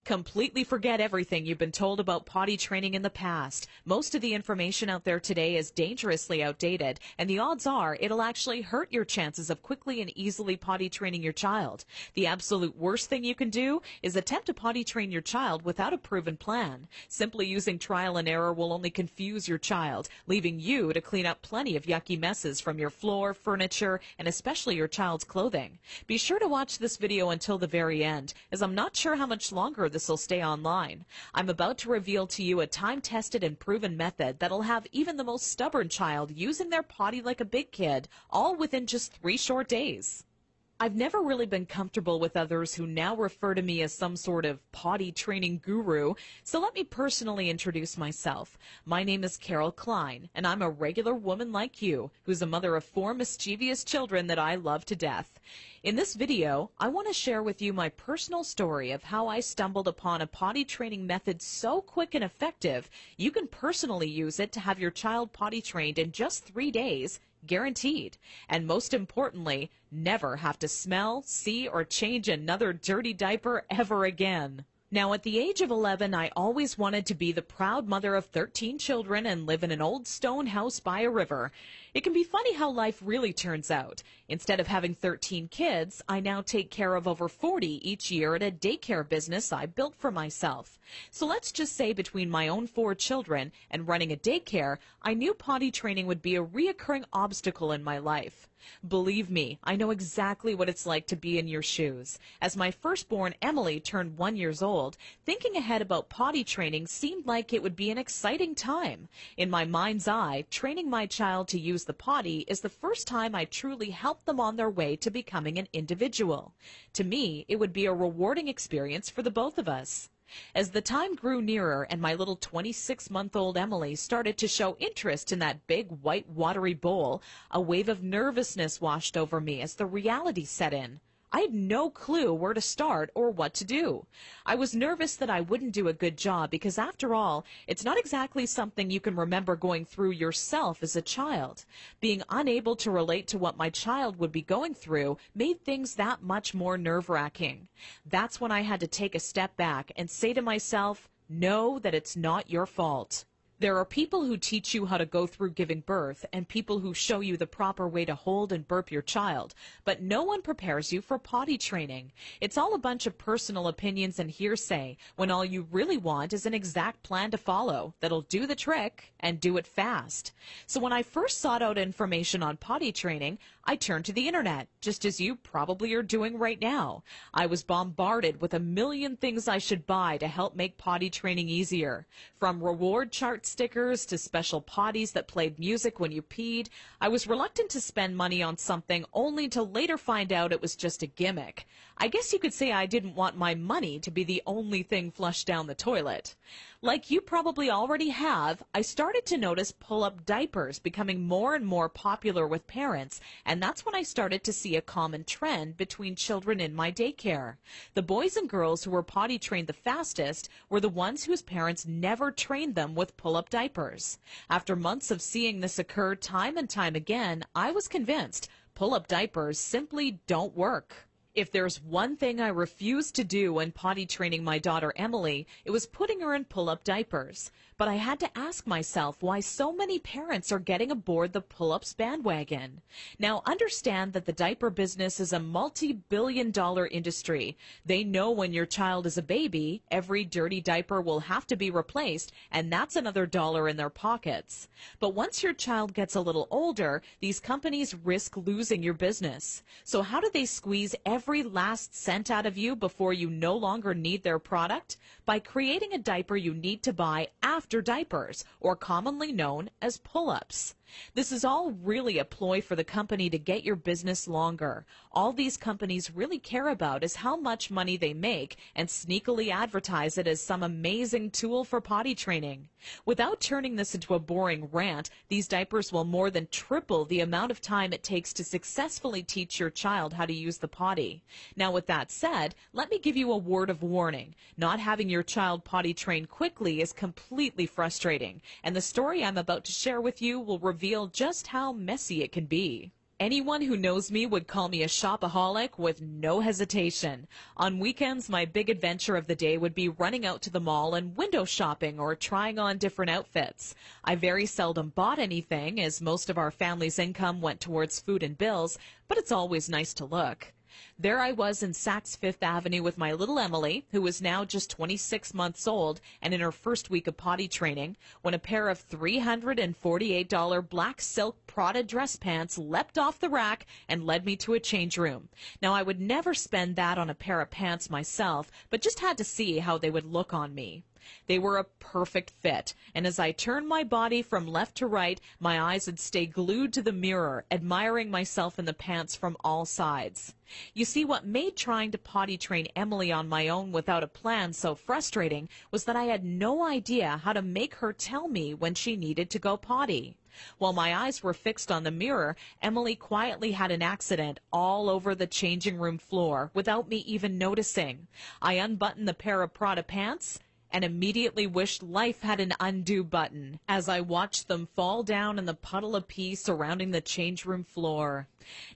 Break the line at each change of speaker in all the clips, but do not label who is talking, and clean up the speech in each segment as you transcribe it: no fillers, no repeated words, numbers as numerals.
Completely forget everything you've been told about potty training in the past. Most of the information out there today is dangerously outdated, and the odds are it'll actually hurt your chances of quickly and easily potty training your child. The absolute worst thing you can do is attempt to potty train your child without a proven plan. Simply using trial and error will only confuse your child, leaving you to clean up plenty of yucky messes from your floor, furniture, and especially your child's clothing. Be sure to watch this video until the very end, as I'm not sure how much longer this will stay online. I'm about to reveal to you a time-tested and proven method that'll have even the most stubborn child using their potty like a big kid, all within just 3 short days. I've never really been comfortable with others who now refer to me as some sort of potty training guru, so let me personally introduce myself. My name is Cline, and I'm a regular woman like you, who's a mother of 4 mischievous children that I love to death. In this video, I want to share with you my personal story of how I stumbled upon a potty training method so quick and effective, you can personally use it to have your child potty trained in just 3 days, guaranteed. And most importantly, never have to smell, see, or change another dirty diaper ever again. Now, at the age of 11, I always wanted to be the proud mother of 13 children and live in an old stone house by a river. It can be funny how life really turns out. Instead of having 13 kids, I now take care of over 40 each year at a daycare business I built for myself. So let's just say between my own 4 children and running a daycare, I knew potty training would be a reoccurring obstacle in my life. Believe me, I know exactly what it's like to be in your shoes. As my firstborn Emily turned 1 year old, thinking ahead about potty training seemed like it would be an exciting time. In my mind's eye, training my child to use the potty is the first time I truly helped them on their way to becoming an individual. To me, it would be a rewarding experience for the both of us. As the time grew nearer and my little 26-month-old Emily started to show interest in that big white watery bowl, a wave of nervousness washed over me as the reality set in. I had no clue where to start or what to do. I was nervous that I wouldn't do a good job because, after all, it's not exactly something you can remember going through yourself as a child. Being unable to relate to what my child would be going through made things that much more nerve-wracking. That's when I had to take a step back and say to myself, know that it's not your fault. There are people who teach you how to go through giving birth and people who show you the proper way to hold and burp your child, but no one prepares you for potty training. It's all a bunch of personal opinions and hearsay when all you really want is an exact plan to follow that'll do the trick and do it fast. So when I first sought out information on potty training, I turned to the internet, just as you probably are doing right now. I was bombarded with a million things I should buy to help make potty training easier. From reward chart stickers to special potties that played music when you peed, I was reluctant to spend money on something only to later find out it was just a gimmick. I guess you could say I didn't want my money to be the only thing flushed down the toilet. Like you probably already have, I started to notice pull-up diapers becoming more and more popular with parents, and that's when I started to see a common trend between children in my daycare. The boys and girls who were potty trained the fastest were the ones whose parents never trained them with pull-up diapers. After months of seeing this occur time and time again, I was convinced pull-up diapers simply don't work. If there's one thing I refused to do when potty training my daughter Emily, it was putting her in pull-up diapers. But I had to ask myself why so many parents are getting aboard the pull-ups bandwagon. Now, understand that the diaper business is a multi-billion-dollar industry. They know when your child is a baby, every dirty diaper will have to be replaced, and that's another dollar in their pockets. But once your child gets a little older, these companies risk losing your business. So how do they squeeze every last cent out of you before you no longer need their product? By creating a diaper you need to buy after diapers, or commonly known as pull-ups. This is all really a ploy for the company to get your business longer. All these companies really care about is how much money they make and sneakily advertise it as some amazing tool for potty training. Without turning this into a boring rant, these diapers will more than triple the amount of time it takes to successfully teach your child how to use the potty. Now, with that said, let me give you a word of warning. Not having your child potty trained quickly is completely frustrating, and the story I'm about to share with you will reveal just how messy it can be. Anyone who knows me would call me a shopaholic with no hesitation. On weekends, my big adventure of the day would be running out to the mall and window shopping or trying on different outfits. I very seldom bought anything, as most of our family's income went towards food and bills, but it's always nice to look. There I was in Saks Fifth Avenue with my little Emily, who was now just 26 months old and in her first week of potty training, when a pair of $348 black silk Prada dress pants leapt off the rack and led me to a change room. Now, I would never spend that on a pair of pants myself, but just had to see how they would look on me. They were a perfect fit, and as I turned my body from left to right, my eyes would stay glued to the mirror, admiring myself in the pants from all sides. You see, what made trying to potty train Emily on my own without a plan so frustrating was that I had no idea how to make her tell me when she needed to go potty. While my eyes were fixed on the mirror, Emily quietly had an accident all over the changing room floor without me even noticing. I unbuttoned the pair of Prada pants and immediately wished life had an undo button as I watched them fall down in the puddle of pee surrounding the change room floor.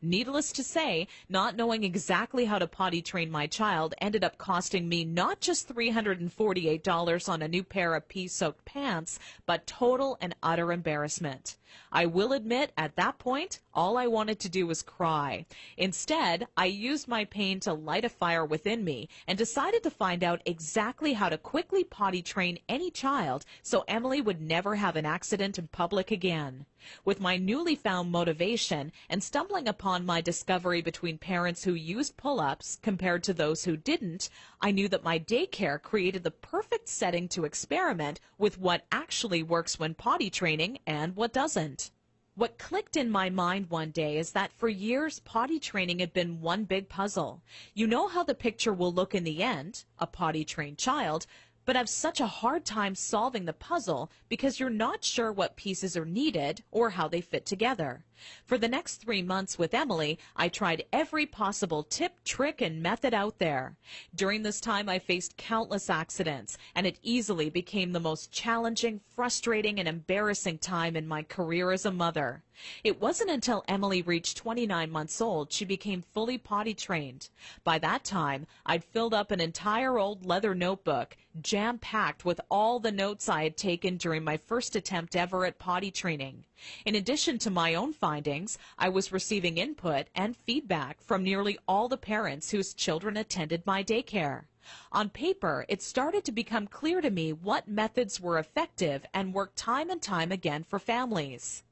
Needless to say, not knowing exactly how to potty train my child ended up costing me not just $348 on a new pair of pee-soaked pants, but total and utter embarrassment. I will admit, at that point, all I wanted to do was cry. Instead, I used my pain to light a fire within me and decided to find out exactly how to quickly potty train any child so Emily would never have an accident in public again. With my newly found motivation and stumbling upon my discovery between parents who used pull-ups compared to those who didn't, I knew that my daycare created the perfect setting to experiment with what actually works when potty training and what doesn't. What clicked in my mind one day is that for years, potty training had been one big puzzle. You know how the picture will look in the end, a potty-trained child, but have such a hard time solving the puzzle because you're not sure what pieces are needed or how they fit together. For the next 3 months with Emily, I tried every possible tip, trick, and method out there. During this time, I faced countless accidents, and it easily became the most challenging, frustrating, and embarrassing time in my career as a mother. It wasn't until Emily reached 29 months old she became fully potty trained. By that time, I'd filled up an entire old leather notebook, jam-packed with all the notes I had taken during my first attempt ever at potty training. In addition to my own findings, I was receiving input and feedback from nearly all the parents whose children attended my daycare. On paper, it started to become clear to me what methods were effective and worked time and time again for families.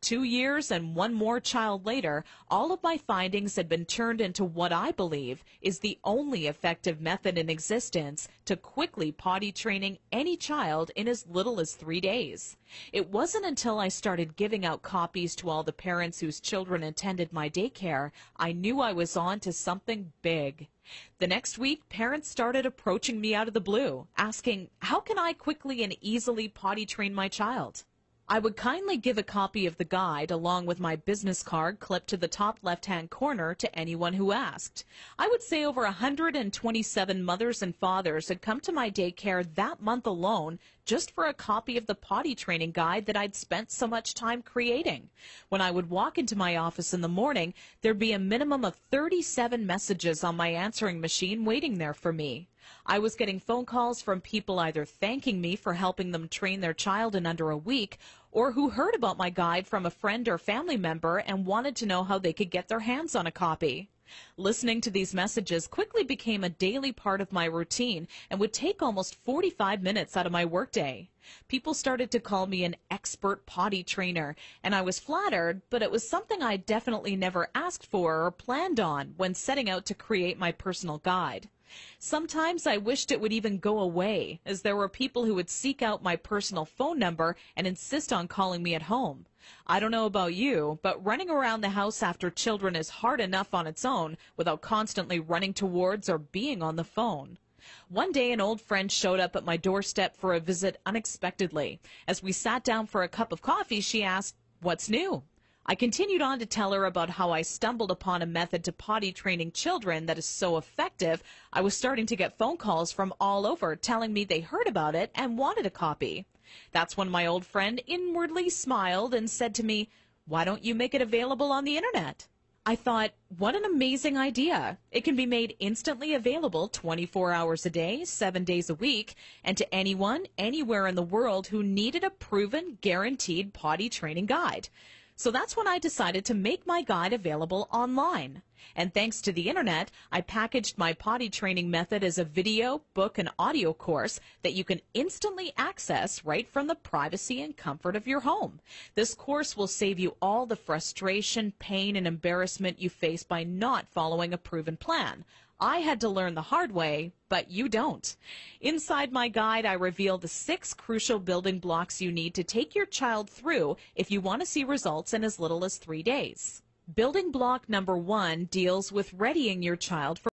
2 years and one more child later, all of my findings had been turned into what I believe is the only effective method in existence to quickly potty training any child in as little as 3 days. It wasn't until I started giving out copies to all the parents whose children attended my daycare I knew I was on to something big. The next week, parents started approaching me out of the blue, asking, how can I quickly and easily potty train my child? I would kindly give a copy of the guide along with my business card clipped to the top left-hand corner to anyone who asked. I would say over 127 mothers and fathers had come to my daycare that month alone just for a copy of the potty training guide that I'd spent so much time creating. When I would walk into my office in the morning, there'd be a minimum of 37 messages on my answering machine waiting there for me. I was getting phone calls from people either thanking me for helping them train their child in under a week, or who heard about my guide from a friend or family member and wanted to know how they could get their hands on a copy. Listening to these messages quickly became a daily part of my routine and would take almost 45 minutes out of my workday. People started to call me an expert potty trainer, and I was flattered, but it was something I definitely never asked for or planned on when setting out to create my personal guide. Sometimes I wished it would even go away, as there were people who would seek out my personal phone number and insist on calling me at home. I don't know about you, but running around the house after children is hard enough on its own without constantly running towards or being on the phone. One day an old friend showed up at my doorstep for a visit unexpectedly. As we sat down for a cup of coffee, she asked, "What's new?" I continued on to tell her about how I stumbled upon a method to potty training children that is so effective, I was starting to get phone calls from all over telling me they heard about it and wanted a copy. That's when my old friend inwardly smiled and said to me, Why don't you make it available on the internet? I thought, what an amazing idea. It can be made instantly available 24 hours a day, 7 days a week, and to anyone, anywhere in the world who needed a proven, guaranteed potty training guide. So that's when I decided to make my guide available online. And thanks to the internet, I packaged my potty training method as a video, book, and audio course that you can instantly access right from the privacy and comfort of your home. This course will save you all the frustration, pain, and embarrassment you face by not following a proven plan. I had to learn the hard way, but you don't. Inside my guide, I reveal the 6 crucial building blocks you need to take your child through if you want to see results in as little as 3 days. Building block number 1 deals with readying your child for